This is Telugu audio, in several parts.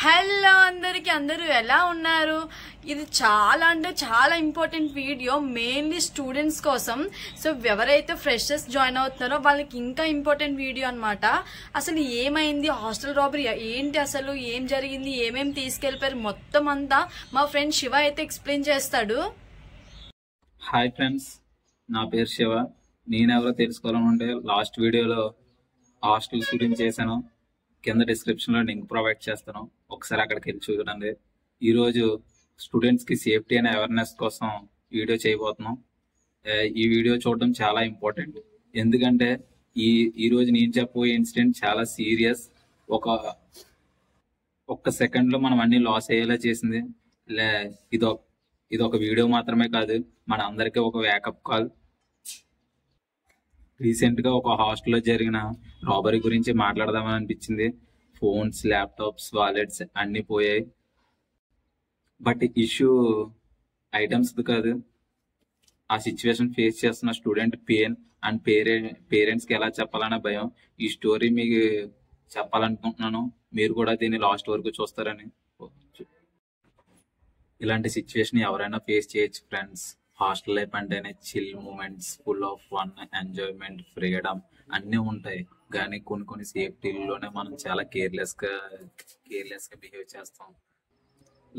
హలో అందరికి, అందరూ ఎలా ఉన్నారు? ఇది చాలా అంటే చాలా ఇంపార్టెంట్ వీడియో, మెయిన్లీ స్టూడెంట్స్ కోసం. సో ఎవరైతే ఫ్రెషర్స్ జాయిన్ అవుతున్నారో వాళ్ళకి ఇంకా ఇంపార్టెంట్ వీడియో అన్నమాట. అసలు ఏమైంది, హాస్టల్ రాబరీ ఏంటి, అసలు ఏం జరిగింది, ఏమేమి తీసుకెళ్లిపోయారు, మొత్తం అంతా మా ఫ్రెండ్ శివ అయితే ఎక్స్ప్లెయిన్ చేస్తాడు. హాయ్ ఫ్రెండ్స్, నా పేరు శివ. నేనెవరో తెలుసుకోవాలనుకుంటే లాస్ట్ వీడియోలో హాస్టల్స్ గురించి చేశాను. కింద డిస్క్రిప్షన్లో లింక్ ప్రొవైడ్ చేస్తాను, ఒకసారి అక్కడికి వెళ్ళి చూడండి. ఈరోజు స్టూడెంట్స్కి సేఫ్టీ అండ్ అవేర్నెస్ కోసం వీడియో చేయబోతున్నాం. ఈ వీడియో చూడడం చాలా ఇంపార్టెంట్, ఎందుకంటే ఈరోజు నేను చెప్పబోయే ఇన్సిడెంట్ చాలా సీరియస్. ఒక్క సెకండ్లో మనం అన్ని లాస్ అయ్యేలా చేసింది. ఇది ఒక వీడియో మాత్రమే కాదు, మన అందరికీ ఒక వేకప్ కాల్. రీసెంట్గా ఒక హాస్టల్లో జరిగిన రాబరీ గురించి మాట్లాడదామని అనిపించింది. ఫోన్స్, ల్యాప్టాప్స్, వాలెట్స్ అన్నీ పోయాయి. బట్ ఇష్యూ ఐటమ్స్ కాదు, ఆ సిచ్యువేషన్ ఫేస్ చేస్తున్న స్టూడెంట్ పెయిన్ అండ్ పేరెంట్స్కి ఎలా చెప్పాలనే భయం. ఈ స్టోరీ మీకు చెప్పాలనుకుంటున్నాను, మీరు కూడా దీన్ని లాస్ట్ వరకు చూస్తారని. ఇలాంటి సిచ్యువేషన్ ఎవరైనా ఫేస్ చేయొచ్చు ఫ్రెండ్స్. హాస్టల్ లైఫ్ అంటేనే chill moments, full of fun, enjoyment, freedom అన్నీ ఉంటాయి. కానీ కొన్ని సేఫ్టీలోనే మనం చాలా కేర్లెస్గా బిహేవ్ చేస్తాం.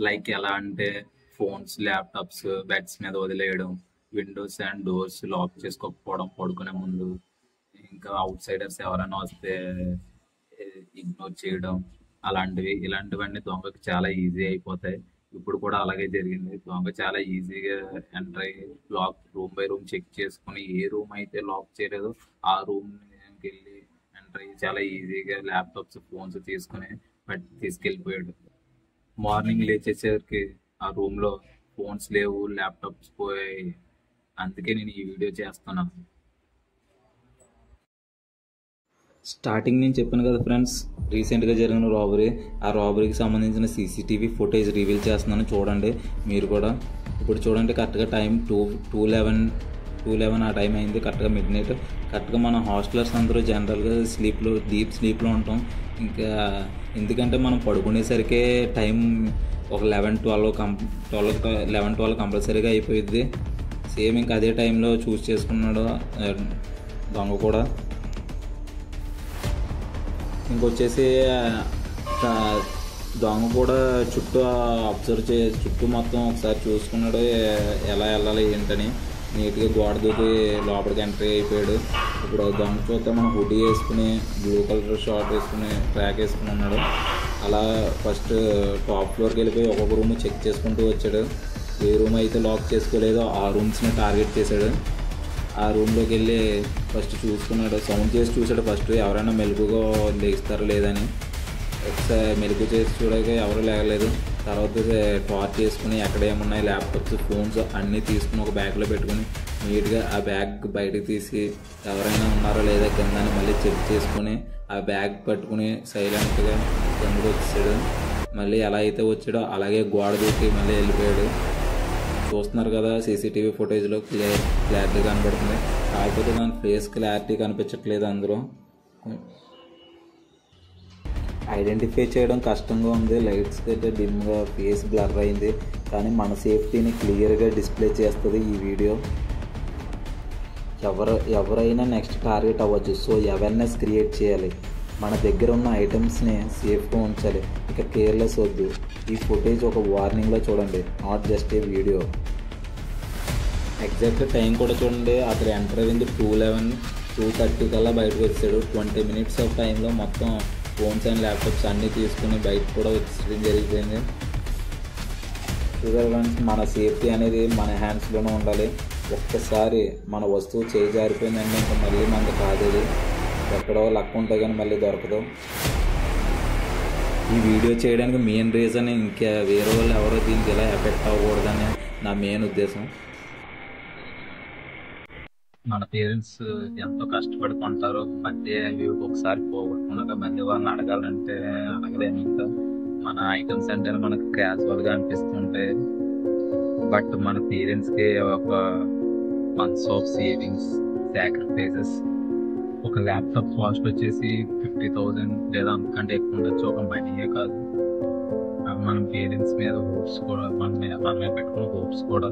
లైక్ ఎలా అంటే ఫోన్స్, ల్యాప్టాప్స్ బెడ్స్ మీద వదిలేయడం, విండోస్ అండ్ డోర్స్ లాక్ చేసుకోకపోవడం పడుకునే ముందు, ఇంకా అవుట్ సైడర్స్ ఎవరైనా వస్తే ఇగ్నోర్ చేయడం, ఇలాంటివన్నీ దొంగకి చాలా ఈజీ అయిపోతాయి. ఇప్పుడు కూడా అలాగే జరిగింది. దొంగ చాలా ఈజీగా ఎంటర్ అయ్యి రూమ్ బై రూమ్ చెక్ చేసుకుని ఏ రూమ్ అయితే లాక్ చేయలేదో ఆ రూమ్కి వెళ్ళి ఎంటర్ అయ్యి చాలా ఈజీగా ల్యాప్టాప్స్, ఫోన్స్ తీసుకెళ్ళిపోయాడు. మార్నింగ్ లేచేసరికి ఆ రూమ్లో ఫోన్స్ లేవు, ల్యాప్టాప్స్ పోయాయి. అందుకే నేను ఈ వీడియో చేస్తున్నాను. స్టార్టింగ్ నేను చెప్పాను కదా ఫ్రెండ్స్, రీసెంట్గా జరిగిన రాబరీ, ఆ రాబరీకి సంబంధించిన సీసీటీవీ ఫుటేజ్ రివీల్ చేస్తున్నాను, చూడండి మీరు కూడా. ఇప్పుడు చూడండి, కరెక్ట్గా టైం 2:11 ఆ టైం అయింది, కరెక్ట్గా మిడ్ నైట్. కరెక్ట్గా మన హాస్టలర్స్ అందరూ జనరల్గా డీప్ స్లీప్లో ఉంటాం. ఇంకా ఎందుకంటే మనం పడుకునేసరికి టైం ఒక 11-12 కంపల్సరీగా అయిపోయింది. సేమ్ ఇంకా అదే టైంలో చూస్ చేసుకున్నాడు దొంగ కూడా. ఇంకొచ్చేసి దొంగ కూడా చుట్టూ చుట్టూ మొత్తం ఒకసారి చూసుకున్నాడు, ఎలా వెళ్ళాలి ఏంటని. నీట్గా గోడ దూకి లోపలికి ఎంట్రీ అయిపోయాడు. ఇప్పుడు దొంగ చూస్తే మనం హుడీ వేసుకుని, బ్లూ కలర్ షార్ట్ వేసుకుని, ట్రాక్ వేసుకుని ఉన్నాడు. అలా ఫస్ట్ టాప్ ఫ్లోర్కి వెళ్ళిపోయి ఒక్కొక్క రూమ్ చెక్ చేసుకుంటూ వచ్చాడు. ఏ రూమ్ అయితే లాక్ చేసుకోలేదో ఆ రూమ్స్ని టార్గెట్ చేశాడు. ఆ రూమ్లోకి వెళ్ళి ఫస్ట్ చూసుకున్నాడు, సౌండ్ చేసి చూసాడు. ఫస్ట్ ఎవరైనా మెలుగుగా లేస్తారో లేదని ఒకసారి మెలుగు చేసి చూడక ఎవరు లేగలేదు. తర్వాత టార్చ్ చేసుకుని ఎక్కడ ఏమున్నాయి, ల్యాప్టాప్స్, ఫోన్స్ అన్నీ తీసుకుని ఒక బ్యాగ్లో పెట్టుకుని నీట్గా ఆ బ్యాగ్ బయటకు తీసి ఎవరైనా ఉన్నారో లేదా కింద మళ్ళీ చెక్ చేసుకుని ఆ బ్యాగ్ పట్టుకుని సైలెంట్గా కిందకు వచ్చాడు. మళ్ళీ ఎలా అయితే వచ్చాడో అలాగే గోడ దూకి మళ్ళీ వెళ్ళిపోయాడు. చూస్తున్నారు కదా, సీసీటీవీ ఫుటేజ్లో క్లారిటీ కనబడుతుంది. కాకపోతే దాని ఫేస్ క్లారిటీ కనిపించట్లేదు. అందులో ఐడెంటిఫై చేయడం కష్టంగా ఉంది. లైట్స్ అయితే డిమ్గా ఫేస్ బ్లర్ అయింది, కానీ మన సేఫ్టీని క్లియర్గా డిస్ప్లే చేస్తుంది ఈ వీడియో. ఎవరైనా నెక్స్ట్ టార్గెట్ అవ్వచ్చు. సో అవేర్నెస్ క్రియేట్ చేయాలి, మన దగ్గర ఉన్న ఐటమ్స్ని సేఫ్గా ఉంచాలి. ఇక కేర్లెస్ వద్దు. ఈ ఫుటేజ్ ఒక వార్నింగ్లో చూడండి, not just a video. Exact time కూడా చూడండి. అతను ఎంటర్ అయింది 2:30 కల్లా బయటకు వచ్చాడు. 20 minutes ఆఫ్ టైంలో మొత్తం ఫోన్స్ అండ్ ల్యాప్టాప్స్ అన్నీ తీసుకుని బయట కూడా వచ్చేయడం జరిగిపోయింది. చూడాలి ఫ్రెండ్స్, మన సేఫ్టీ అనేది మన హ్యాండ్స్లోనే ఉండాలి. ఒక్కసారి మన వస్తువు చేయి జారిపోయిందంటే ఇంకా మళ్ళీ మనకు కాదు. ఎక్కడో లక్ ఉంటే కానీ మళ్ళీ దొరకదు. ఈ వీడియో చేయడానికి మెయిన్ రీజన్ ఇంకా వేరే వాళ్ళు ఎవరో దీనికి ఇలా ఎఫెక్ట్ అవ్వకూడదని నా మెయిన్ ఉద్దేశం. మన పేరెంట్స్ ఎంతో కష్టపడుతుంటారు, మధ్య అవి ఒకసారి పోగొట్టుకున్నాక మళ్ళీ వాళ్ళని అడగాలంటే అడగలేము. ఇంకా మన ఐటమ్స్ అంటే మనకు క్యాజువల్గా అనిపిస్తుంటాయి. బట్ మన పేరెంట్స్కి ఒక మంత్స్ ఆఫ్ సేవింగ్స్, సాక్రిఫైసెస్. ఒక ల్యాప్టాప్ కాస్ట్ వచ్చేసి 50,000 లేదా అంతకంటే ఎక్కువ ఉండొచ్చు. ఒక మనీయే కాదు, మన పేరెంట్స్ మీద హోప్స్ కూడా మన మీద పెట్టుకున్న హోప్స్ కూడా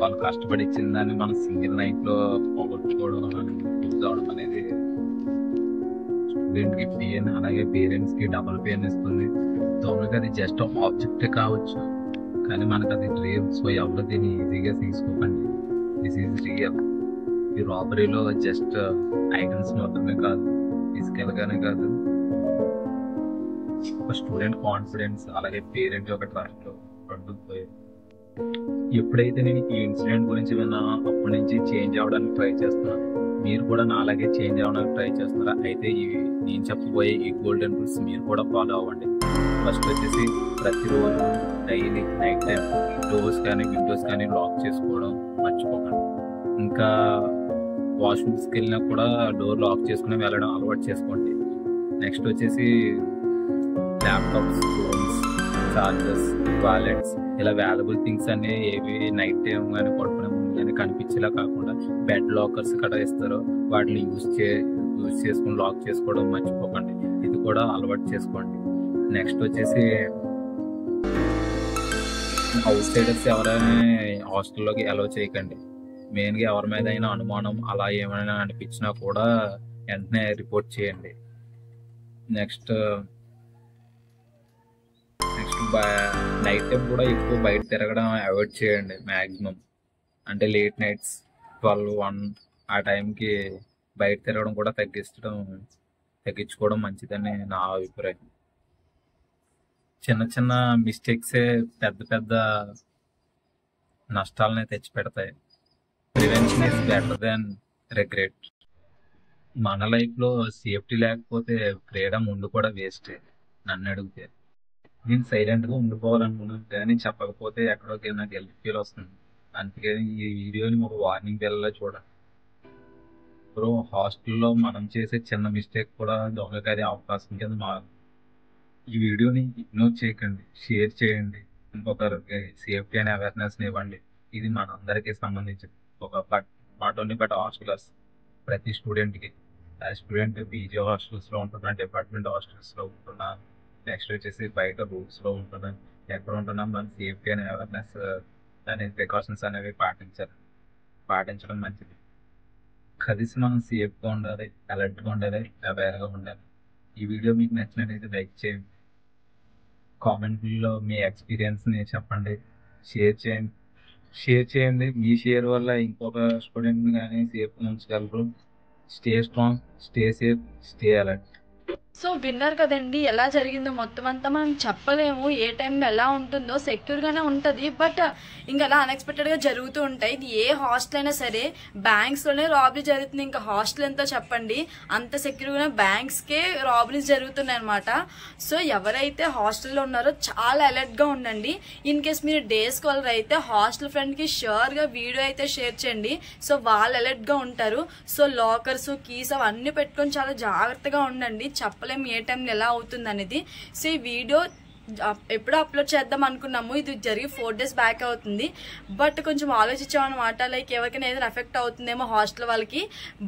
వాళ్ళు కష్టపడి ఇచ్చిన దాన్ని మనం సింగిల్ నైట్లో పోగొట్టుకోవడం యూజ్ అవడం అనేది స్టూడెంట్కి పెయిన్, అలాగే పేరెంట్స్కి డబుల్ పెయిన్ ఇస్తుంది. దొంగకి అది జస్ట్ ఆబ్జెక్టే కావచ్చు, కానీ మనకు అది డ్రీమ్. సో ఎవరు దీన్ని ఈజీగా తీసుకోకండి. This is real. ఈ రాబరీలో జస్ట్ ఐటమ్స్ మాత్రమే కాదు, ఫిజికల్గానే కాదు, ఒక స్టూడెంట్ కాన్ఫిడెన్స్ అలాగే పేరెంట్ యొక్క ట్రస్ట్ రెండు పోయాయి. ఎప్పుడైతే నేను ఈ ఇన్సిడెంట్ గురించి విన్నానో అప్పటి నుంచి చేంజ్ అవ్వడానికి ట్రై చేస్తున్నాను. మీరు కూడా నాలాగే చేంజ్ అవ్వడానికి ట్రై చేస్తున్నారా? అయితే నేను చెప్పబోయే ఈ గోల్డెన్ రూల్స్ మీరు కూడా ఫాలో అవ్వండి. ఫస్ట్ వచ్చేసి ప్రతిరోజు డైలీ నైట్ టైం డోర్స్ కానీ విండోస్ కానీ లాక్ చేసుకోవడం మర్చిపోకండి. ఇంకా వాష్రూమ్స్కి వెళ్ళినా కూడా డోర్ లాక్ చేసుకుని వెళ్ళడం అలవాటు చేసుకోండి. నెక్స్ట్ వచ్చేసి ల్యాప్టాప్స్, ఫోన్స్, చార్జర్స్, వాలెట్స్ ఇలా వాల్యుబుల్ థింగ్స్ అన్ని ఏవి నైట్ టైం కానీ పడుకునే ముందు కానీ కనిపించేలా కాకుండా బెడ్ లాకర్స్ కట్ట ఇస్తారో వాటిని యూజ్ చేసుకుని లాక్ చేసుకోవడం మర్చిపోకండి. ఇది కూడా అలవాటు చేసుకోండి. నెక్స్ట్ వచ్చేసి అవుట్ సైడర్స్ ఎవరైనా హాస్టల్లోకి అలౌ చేయకండి. మెయిన్గా ఎవరి మీద అయినా అనుమానం అలా ఏమైనా అనిపించినా కూడా వెంటనే రిపోర్ట్ చేయండి. నెక్స్ట్ నైట్ టైం కూడా ఎక్కువ బయట తిరగడం అవాయిడ్ చేయండి మ్యాక్సిమం. అంటే లేట్ నైట్స్ 12-1 ఆ టైంకి బయట తిరగడం కూడా తగ్గించుకోవడం మంచిదని నా అభిప్రాయం. చిన్న చిన్న మిస్టేక్సే పెద్ద నష్టాలని తెచ్చిపెడతాయి. Prevention is better than regret. మన లైఫ్లో సేఫ్టీ లేకపోతే ఫ్రీడమ్ ఉండి కూడా వేస్టే నన్ను అడిగితే. నేను సైలెంట్గా ఉండిపోవాలనుకున్నాను, కానీ చెప్పకపోతే ఎక్కడోకి నాకు గిల్ట్ ఫీల్ వస్తుంది. అందుకే ఈ వీడియోని ఒక వార్నింగ్ బెల్లా చూడండి. ఇప్పుడు హాస్టల్లో మనం చేసే చిన్న మిస్టేక్ కూడా దొంగకారి అవకాశం కింద మారు. ఈ వీడియోని ఇగ్నోర్ చేయకండి, షేర్ చేయండి, ఇంకొకరికి సేఫ్టీ అనే అవేర్నెస్ని ఇవ్వండి. ఇది మనందరికీ సంబంధించింది. నాట్ ఓన్లీ బట్ హాస్టలర్స్, ప్రతి స్టూడెంట్కి. ఆ స్టూడెంట్ పీజీ హాస్టల్స్లో ఉంటున్నా, డిపార్ట్మెంట్ హాస్టల్స్లో ఉంటున్నా, నెక్స్ట్ వచ్చేసి బయట రూమ్స్లో ఉంటున్నా, ఎక్కడ ఉంటున్నా మన సేఫ్టీ అనే అవేర్నెస్ అనే ప్రికాషన్స్ అనేవి పాటించడం మంచిది. కలిసి మనం సేఫ్గా ఉండాలి, అలర్ట్గా ఉండాలి, అవేర్గా ఉండాలి. ఈ వీడియో మీకు నచ్చినట్టయితే లైక్ చేయండి, కామెంట్లో మీ ఎక్స్పీరియన్స్ని చెప్పండి, షేర్ చేయండి. మీ షేర్ వల్ల ఇంకొక స్టూడెంట్ని కానీ సేఫ్గా ఉంచగలరు. Stay strong, stay safe, stay alert. So విన్నారు కదండి ఎలా జరిగిందో. మొత్తం అంతా మనం చెప్పలేము ఏ టైంలో ఎలా ఉంటుందో. సెక్యూర్గానే ఉంటుంది, బట్ ఇంకా అలా అన్ఎక్స్పెక్టెడ్గా జరుగుతూ ఉంటాయి. ఇది ఏ హాస్టల్ అయినా సరే, బ్యాంక్స్లోనే రాబరీ జరుగుతుంది, ఇంకా హాస్టల్ ఎంతో చెప్పండి. అంత సెక్యూర్గా బ్యాంక్స్కే రాబరీస్ జరుగుతున్నాయి అనమాట. సో ఎవరైతే హాస్టల్లో ఉన్నారో చాలా అలర్ట్గా ఉండండి. ఇన్ కేస్ మీరు డే స్కాలర్ అయితే హాస్టల్ ఫ్రెండ్కి ష్యూర్గా వీడియో అయితే షేర్ చేయండి. సో వాళ్ళు అలర్ట్గా ఉంటారు. సో లాకర్స్, కీస్ అవన్నీ పెట్టుకొని చాలా జాగ్రత్తగా ఉండండి. చెప్పలేము ఏ టైంలో ఎలా అవుతుంది అనేది. సో ఈ వీడియో ఎప్పుడో అప్లోడ్ చేద్దాం అనుకున్నాము, ఇది జరిగి 4 days బ్యాక్ అవుతుంది. బట్ కొంచెం ఆలోచించామన్నమాట, లైక్ ఎవరికైనా ఏదైనా ఎఫెక్ట్ అవుతుందేమో హాస్టల్ వాళ్ళకి.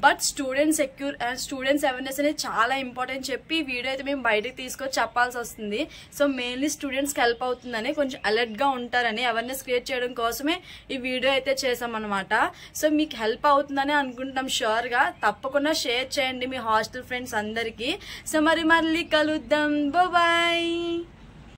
బట్ స్టూడెంట్స్ అవేర్నెస్ అనేది చాలా ఇంపార్టెంట్ చెప్పి ఈ వీడియో అయితే మేము బయటకు తీసుకొచ్చి చెప్పాల్సి వస్తుంది. సో మెయిన్లీ స్టూడెంట్స్కి హెల్ప్ అవుతుందని, కొంచెం అలర్ట్గా ఉంటారని అవేర్నెస్ క్రియేట్ చేయడం కోసమే ఈ వీడియో అయితే చేసామన్నమాట. సో మీకు హెల్ప్ అవుతుందని అనుకుంటాం ష్యూర్గా. తప్పకుండా షేర్ చేయండి మీ హాస్టల్ ఫ్రెండ్స్ అందరికీ. సో మరి మళ్ళీ కలుద్దాం. బాయ్.